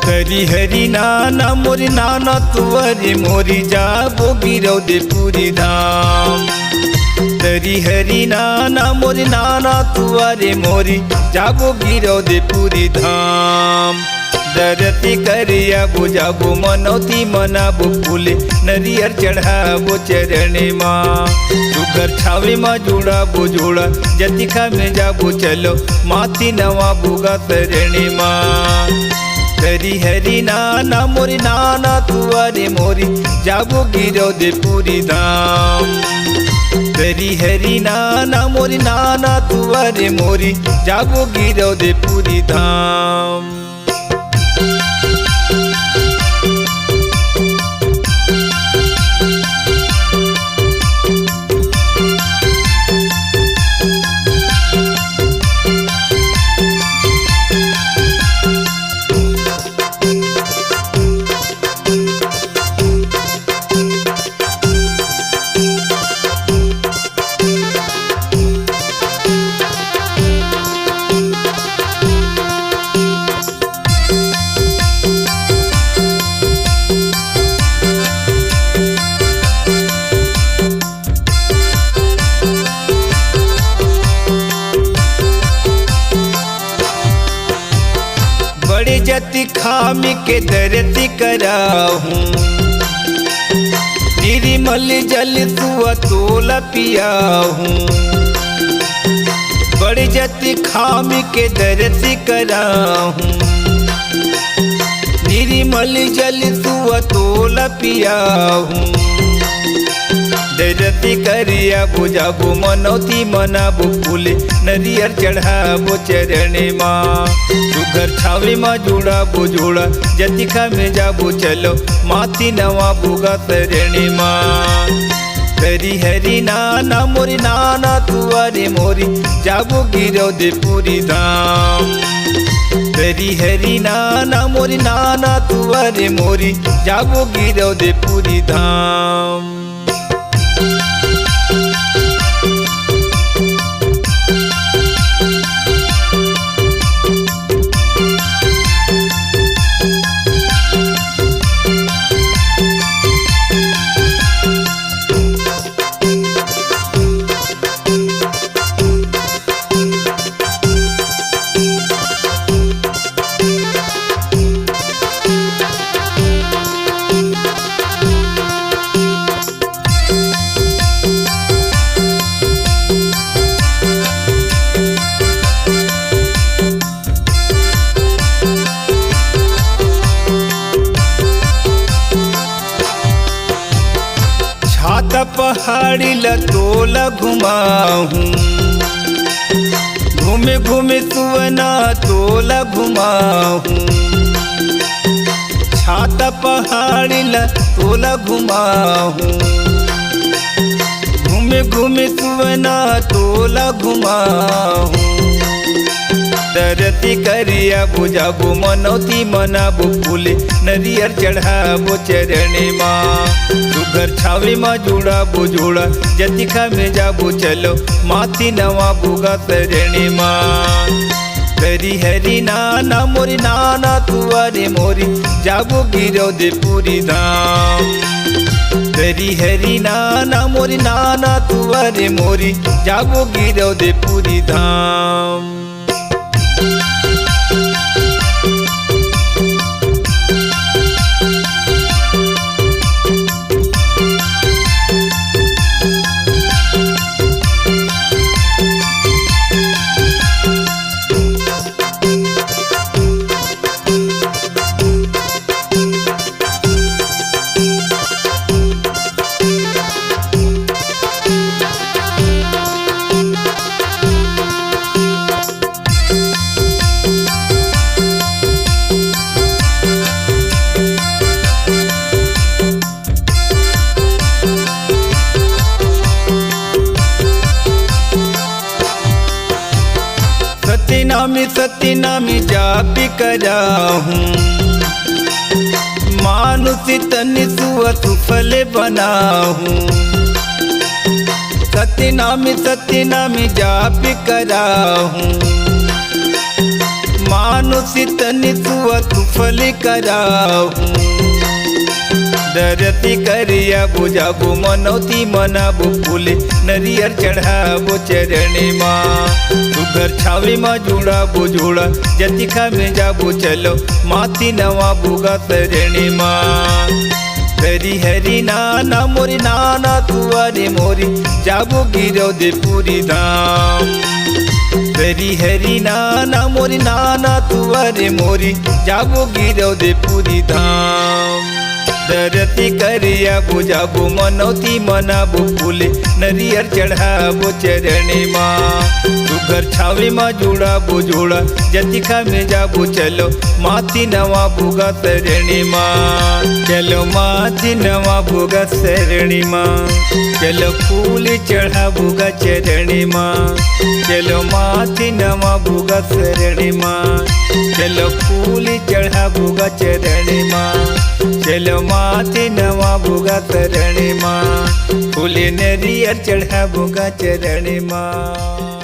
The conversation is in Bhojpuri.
हरी हरी नाना मोरी नाना तुवरी मोरी जाबो गिरव दे पूरी धाम। हरी हरी नाना मोरी नाना तुवरे मोरी जाबो गिरव दे पूरी धाम। दरती करिया बुझाबो मनौती मनाबो फूले नरियर चढ़ाबो चरणे माँ। सुगर छावे माँ जुड़ाबो जोड़ा जतिखा में जाबो चलो माथी नवा बुगा तरणे माँ। हरी हरी नाना मोरी नाना तुवरे मोरी जाबो गिरव दे पूरी धाम। हरी हरी नाना मोरी नाना तुवरे मोरी जाबो गिरव दे पूरी धाम। बड़े जति खामी के दरती कराहूँ निर्मल जल तुआ तोला पियाहूँ। बड़े जति खामी के दरती कराहूँ निर्मल जल तुआ तोला पियाहूँ। दरती करिया बुझाबो मनौती मनाबो फूले नरियर चढ़ाबो चरणे माँ। सुगर छावे माँ जुड़ाबो जोड़ा जतिखा में जाबो चलो माथी नवा बुगा तरणे माँ। हरी हरी नाना मोरी नाना तुवरे मोरी जाबो गिरव दे पूरी धाम। हरी हरी नाना मोरी नाना तुवरे मोरी जाबो गिरव दे पूरी धाम। पहाड़ी लतोला घुमाहूँ घूमे घूमे सुवना तोला घुमाहूँ। छाता पहाड़ी लतोला घुमाहूँ घूमे घूमे सुवना तोला घुमाहूँ। दरती करिया बुझाबो मनौती मनाबो फूले नरियर चढ़ाबो चरणे माँ। सुगर छावे माँ जुड़ाबो जोड़ा जतिखा में जाबो चलो माथी नवा बुगा तरणे माँ। हरी हरी नाना मोरी नाना तुवरे मोरी जाबो गिरव दे पूरी धाम। हरी हरी नाना मोरी नाना तुवरे मोरी जाबो गिरव दे पूरी धाम। सती नामी जाप कराहूँ माँ मानुषी तनि सुअ सुफल बनाहूँ सत्यनामी सत्यनामी जाप कराहूँ मानुषी तनि सुअ सुफल कराहूँ दरती करिया बुझाबो मनौती मनाबो फूले नरियर चढ़ाबो चरणी माँ सुगर छावे माँ जुड़ाबो जोड़ा जतिखा में जाबो चलो माथी नवा बुगा शरणी माँ हरी हरी नाना मोरी नाना तुआरे मोरी जाबो गिरो दे पूरी धाम हरी हरी नाना मोरी नाना तुआरे मोरी जाबो गिरो दे पूरी धाम दरती करिया बुझाबो मनौती मनाबो फूले नरियर चढ़ाबो चरणी माँ सुगर छावे माँ जुड़ाबो जोड़ा जतिखा में जाबो चलो माथी नवा बुगा शरणी माँ चलो माथी नवा बुगा शरणी माँ चलो फूल चढ़ाबोगा चरणी माँ चलो माथी नवा बुगा शरणी माँ चलो फूल चढ़ाबोगा चरणी माँ चलो माथे नवा बुगा शरणी माँ फूले नरियर चढ़ाबोगा चरणी माँ।